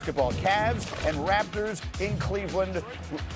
Basketball. Cavs and Raptors in Cleveland,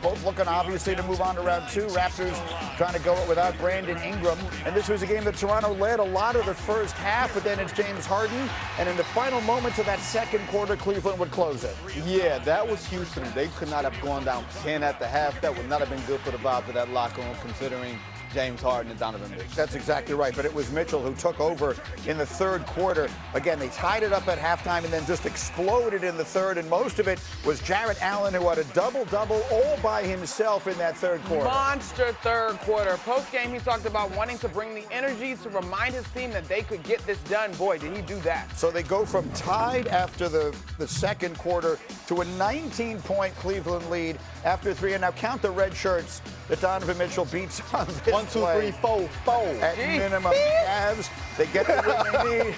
both looking obviously to move on to round two. Raptors trying to go it without Brandon Ingram. And this was a game that Toronto led a lot of the first half, but then it's James Harden. And in the final moments of that second quarter, Cleveland would close it. Yeah, that was Houston. They could not have gone down 10 at the half. That would not have been good for the vibe of that locker room, considering James Harden and Donovan Mitchell. That's exactly right, but it was Mitchell who took over in the third quarter. Again, they tied it up at halftime and then just exploded in the third, and most of it was Jarrett Allen, who had a double-double all by himself in that third quarter. Monster third quarter. Post-game, he talked about wanting to bring the energy to remind his team that they could get this done. Boy, did he do that. So they go from tied after the second quarter to a 19-point Cleveland lead after three, and now count the red shirts that Donovan Mitchell beats on this 1, 2, 3, 4. At minimum, Cavs, they get the win they need.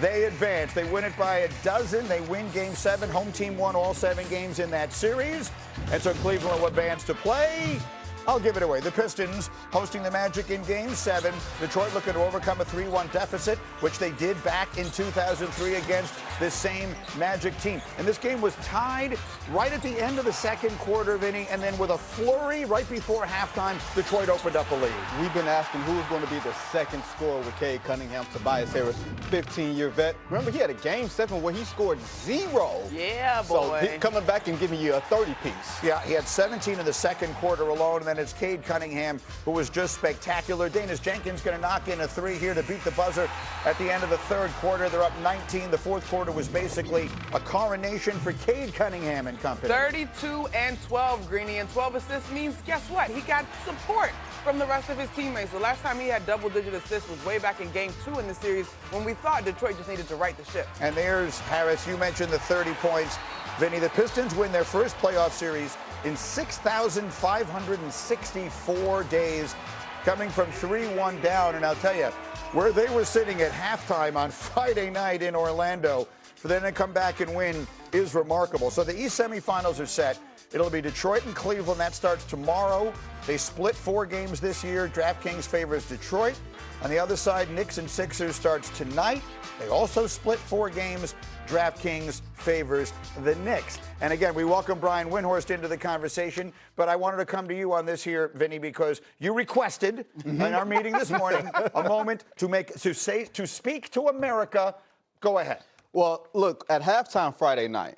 They advance. They win it by a dozen. They win Game 7. Home team won all 7 games in that series. And so Cleveland will advance to play. I'll give it away. The Pistons hosting the Magic in Game 7. Detroit looking to overcome a 3-1 deficit, which they did back in 2003 against this same Magic team. And this game was tied right at the end of the second quarter, Vinny, and then with a flurry right before halftime, Detroit opened up a lead. We've been asking who was going to be the second scorer with Cade Cunningham. Tobias Harris, 15-year vet. Remember, he had a Game 7 where he scored 0. Yeah, boy. So he's coming back and giving you a 30-piece. Yeah, he had 17 in the second quarter alone, and then it's Cade Cunningham, who was just spectacular. Danis Jenkins going to knock in a 3 here to beat the buzzer at the end of the third quarter. They're up 19. The fourth quarter was basically a coronation for Cade Cunningham and company. 32 and 12, Greeny, and 12 assists means, guess what? He got support from the rest of his teammates. The last time he had double-digit assists was way back in Game 2 in the series when we thought Detroit just needed to right the ship. And there's Harris. You mentioned the 30 points. Vinny, the Pistons win their first playoff series in 6,564 days, coming from 3-1 down. And I'll tell you, where they were sitting at halftime on Friday night in Orlando, for them to come back and win is remarkable. So the East semifinals are set. It'll be Detroit and Cleveland. That starts tomorrow. They split 4 games this year. DraftKings favors Detroit. On the other side, Knicks and Sixers starts tonight. They also split 4 games. DraftKings favors the Knicks. And again, we welcome Brian Windhorst into the conversation, but I wanted to come to you on this here, Vinny, because you requested in our meeting this morning a moment to speak to America. Go ahead. Well, look, at halftime Friday night,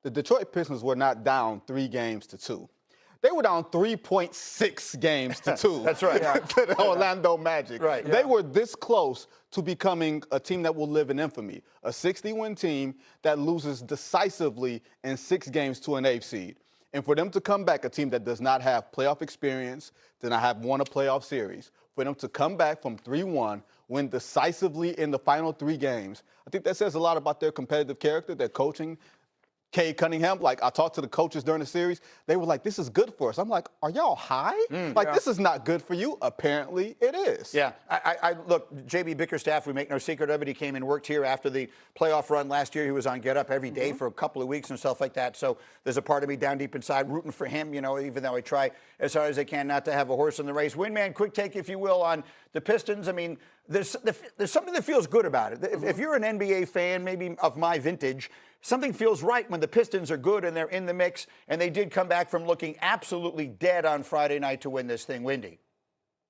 the Detroit Pistons were not down 3 games to 2. They were down 3.6 games to 2. That's right. To the Orlando Magic. Right. They were this close to becoming a team that will live in infamy, a 60-win team that loses decisively in 6 games to an 8th seed. And for them to come back, a team that does not have playoff experience, does not have won a playoff series, for them to come back from 3-1, win decisively in the final 3 games, I think that says a lot about their competitive character, their coaching. Cade Cunningham, like I talked to the coaches during the series, they were like, this is good for us. I'm like, are y'all high? This is not good for you. Apparently it is. Yeah, I look, JB Bickerstaff, we make no secret of it. He came and worked here after the playoff run last year. He was on Get Up every day for a couple of weeks and stuff like that. So there's a part of me down deep inside rooting for him, you know, even though I try as hard as I can not to have a horse in the race. Windman, quick take, if you will, on the Pistons. I mean, there's something that feels good about it. If you're an NBA fan, maybe of my vintage, something feels right when the Pistons are good and they're in the mix, and they did come back from looking absolutely dead on Friday night to win this thing. Windy.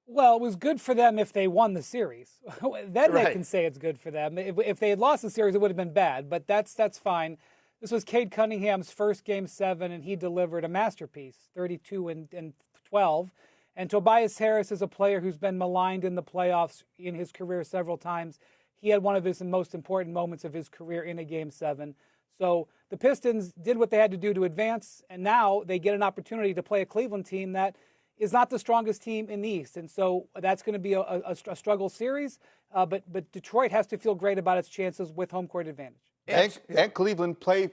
Well, it was good for them if they won the series. Then Right. they can say it's good for them. If they had lost the series, it would have been bad, but that's fine. This was Cade Cunningham's first Game 7, and he delivered a masterpiece, 32 and 12. And Tobias Harris is a player who's been maligned in the playoffs in his career several times. He had one of his most important moments of his career in a Game 7. So the Pistons did what they had to do to advance, and now they get an opportunity to play a Cleveland team that is not the strongest team in the East. And so that's going to be a struggle series, but Detroit has to feel great about its chances with home court advantage. And Cleveland played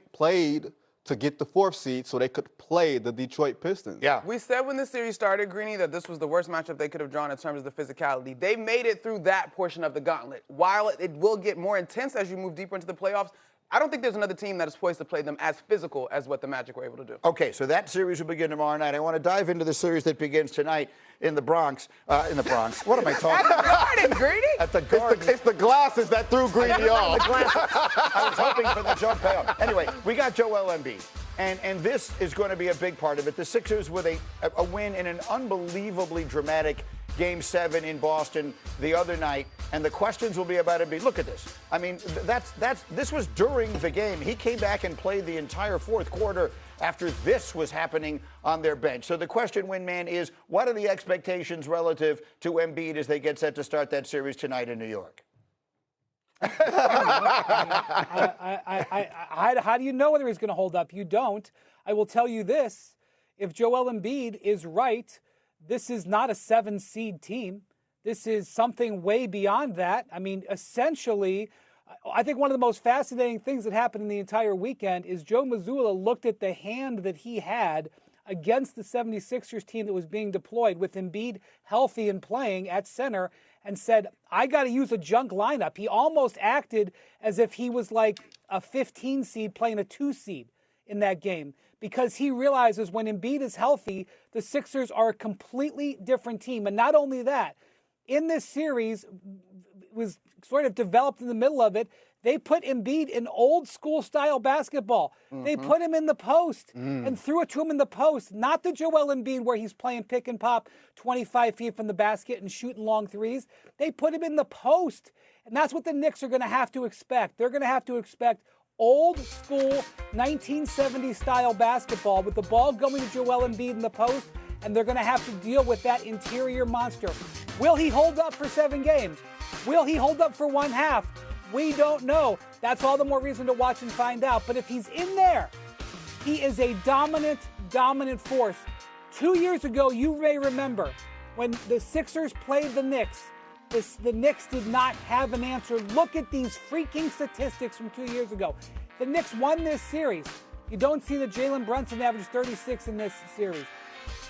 to get the 4th seed so they could play the Detroit Pistons. Yeah. We said when the series started, Greeny, that this was the worst matchup they could have drawn in terms of the physicality. They made it through that portion of the gauntlet. While it will get more intense as you move deeper into the playoffs, I don't think there's another team that is poised to play them as physical as what the Magic were able to do. Okay, so that series will begin tomorrow night. I want to dive into the series that begins tonight in the Bronx. What am I talking about? Garden, Greedy. At the Garden. It's the glasses that threw Greedy off. I was hoping for the jump payoff. Anyway, we got Joel Embiid. And this is going to be a big part of it. The Sixers with a win in an unbelievably dramatic Game 7 in Boston the other night. And the questions will be about Embiid. Look at this. I mean, this was during the game. He came back and played the entire fourth quarter after this was happening on their bench. So the question, Windman, is what are the expectations relative to Embiid as they get set to start that series tonight in New York? How do you know whether he's going to hold up? You don't. I will tell you this. If Joel Embiid is right, this is not a 7-seed team. This is something way beyond that. I mean, essentially, I think one of the most fascinating things that happened in the entire weekend is Joe Mazzulla looked at the hand that he had against the 76ers team that was being deployed with Embiid healthy and playing at center and said, I got to use a junk lineup. He almost acted as if he was like a 15 seed playing a 2 seed in that game because he realizes when Embiid is healthy, the Sixers are a completely different team. And not only that, in this series, was sort of developed in the middle of it, they put Embiid in old school style basketball. They put him in the post and threw it to him in the post, not the Joel Embiid where he's playing pick and pop 25 feet from the basket and shooting long threes. They put him in the post, and that's what the Knicks are going to have to expect. They're going to have to expect old school 1970s style basketball with the ball going to Joel Embiid in the post, and they're going to have to deal with that interior monster. Will he hold up for 7 games? Will he hold up for one half? We don't know. That's all the more reason to watch and find out. But if he's in there, he is a dominant force. 2 years ago, you may remember, when the Sixers played the Knicks, the Knicks did not have an answer. Look at these freaking statistics from 2 years ago. The Knicks won this series. You don't see that Jalen Brunson averaged 36 in this series.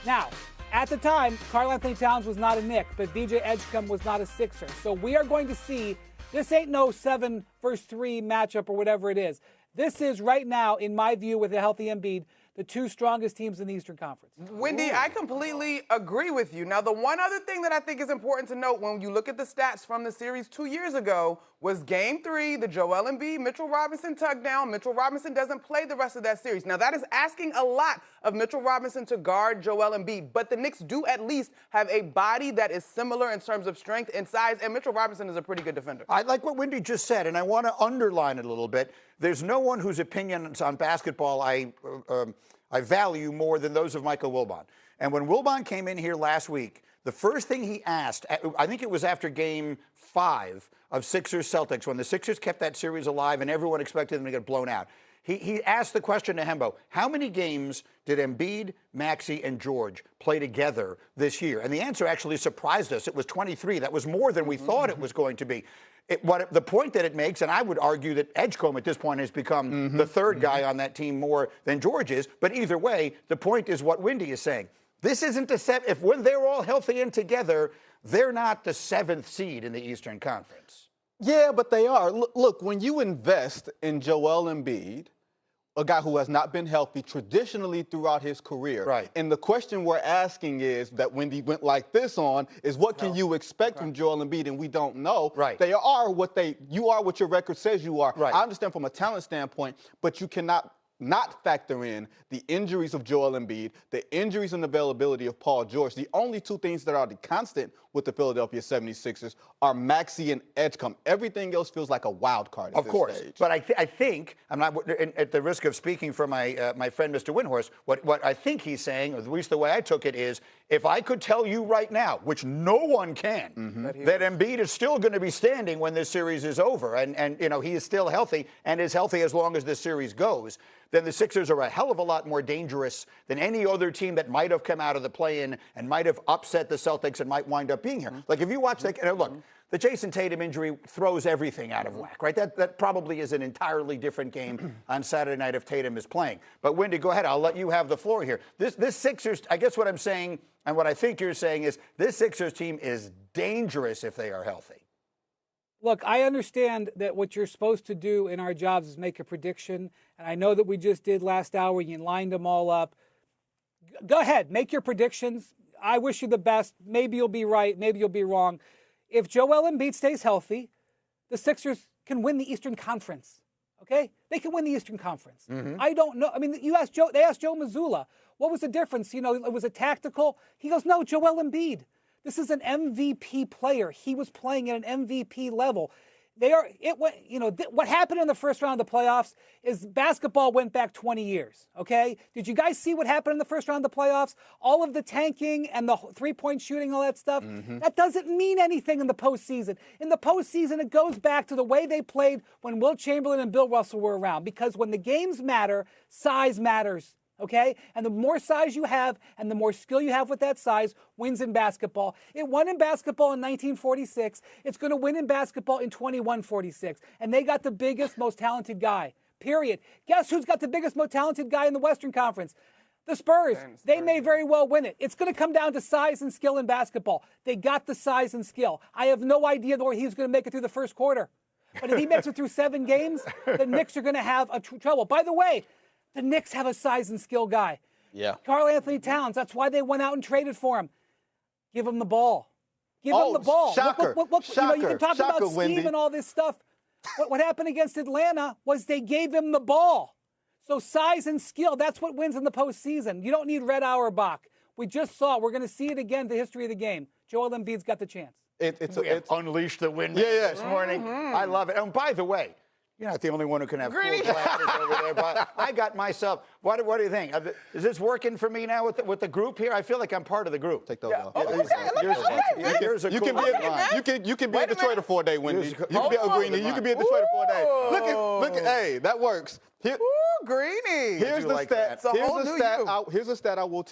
Now, at the time, Karl-Anthony Towns was not a Knick, but VJ Edgecombe was not a Sixer. So we are going to see, this ain't no 7 versus 3 matchup or whatever it is. This is right now, in my view, with a healthy Embiid, the 2 strongest teams in the Eastern Conference. Wendy, I completely agree with you. Now, the one other thing that I think is important to note when you look at the stats from the series 2 years ago was Game 3, the Joel Embiid, Mitchell Robinson tug down. Mitchell Robinson doesn't play the rest of that series. Now, that is asking a lot of Mitchell Robinson to guard Joel Embiid, but the Knicks do at least have a body that is similar in terms of strength and size, and Mitchell Robinson is a pretty good defender. I like what Wendy just said, and I want to underline it a little bit. There's no one whose opinions on basketball I value more than those of Michael Wilbon. And when Wilbon came in here last week, the first thing he asked, I think it was after Game 5 of Sixers-Celtics, when the Sixers kept that series alive and everyone expected them to get blown out. He asked the question to Hembo, how many games did Embiid, Maxey, and George play together this year? And the answer actually surprised us. It was 23. That was more than we thought it was going to be. The point that it makes, and I would argue that Edgecombe at this point has become the third guy on that team more than George is, but either way, the point is what Wendy is saying. This isn't the when they're all healthy and together, they're not the 7th seed in the Eastern Conference. Yeah, but they are. Look, when you invest in Joel Embiid, a guy who has not been healthy traditionally throughout his career. Right. And the question we're asking is that Wendy went like this on is what can you expect from Joel Embiid, and we don't know. Right. You are what your record says you are. Right. I understand from a talent standpoint, but you cannot not factor in the injuries of Joel Embiid, the injuries and availability of Paul George. The only 2 things that are the constant with the Philadelphia 76ers are Maxey and Edgecombe. Everything else feels like a wild card at Of course, stage. but I think, I'm not at the risk of speaking for my friend Mr. Windhorst, what I think he's saying, or at least the way I took it, is if I could tell you right now, which no one can, that Embiid is still going to be standing when this series is over, and you know he is still healthy and is healthy as long as this series goes, then the Sixers are a hell of a lot more dangerous than any other team that might have come out of the play-in and might have upset the Celtics and might wind up being here. Like if you watch that, look, the Jason Tatum injury throws everything out of whack, right? That probably is an entirely different game on Saturday night if Tatum is playing. But Wendy, go ahead. I'll let you have the floor here. This Sixers, I guess what I'm saying and what I think you're saying is this Sixers team is dangerous if they are healthy. Look, I understand that what you're supposed to do in our jobs is make a prediction, and I know that we just did last hour. You lined them all up. Go ahead, make your predictions. I wish you the best. Maybe you'll be right. Maybe you'll be wrong. If Joel Embiid stays healthy, the Sixers can win the Eastern Conference. Okay? They can win the Eastern Conference. I don't know. I mean, they asked Joe Mazzulla, what was the difference? Was it tactical? He goes, no, Joel Embiid. This is an MVP player. He was playing at an MVP level. What happened in the first round of the playoffs is basketball went back 20 years, okay? Did you guys see what happened in the first round of the playoffs? All of the tanking and the three-point shooting, all that stuff, that doesn't mean anything in the postseason. In the postseason, it goes back to the way they played when Wilt Chamberlain and Bill Russell were around, because when the games matter, size matters. Okay? And the more size you have and the more skill you have with that size wins in basketball. It won in basketball in 1946. It's going to win in basketball in 2146. And they got the biggest, most talented guy. Period. Guess who's got the biggest, most talented guy in the Western Conference? The Spurs. They may very well win it. It's going to come down to size and skill in basketball. They got the size and skill. I have no idea where he's going to make it through the first quarter. But if he makes it through 7 games, the Knicks are going to have trouble. By the way, the Knicks have a size and skill guy. Yeah. Karl Anthony Towns. That's why they went out and traded for him. Give him the ball. Give him the ball. Shocker. You can talk about scheme Wendy. and all this stuff. What happened against Atlanta was they gave him the ball. So size and skill, that's what wins in the postseason. You don't need Red Auerbach. We just saw it. We're going to see it again, the history of the game. Joel Embiid's got the chance. It's unleashed the wind this morning. I love it. And by the way, you're not the only one who can have cool glasses over there. But I got myself. What do you think? Is this working for me now with the group here? I feel like I'm part of the group. Take those off. You can be at Detroit for 4 days, Wendy. You can be at Greeny. You can be at Detroit for 4 days. Look at. Hey, that works. Greeny. Here's the stat. Here's the stat I will tell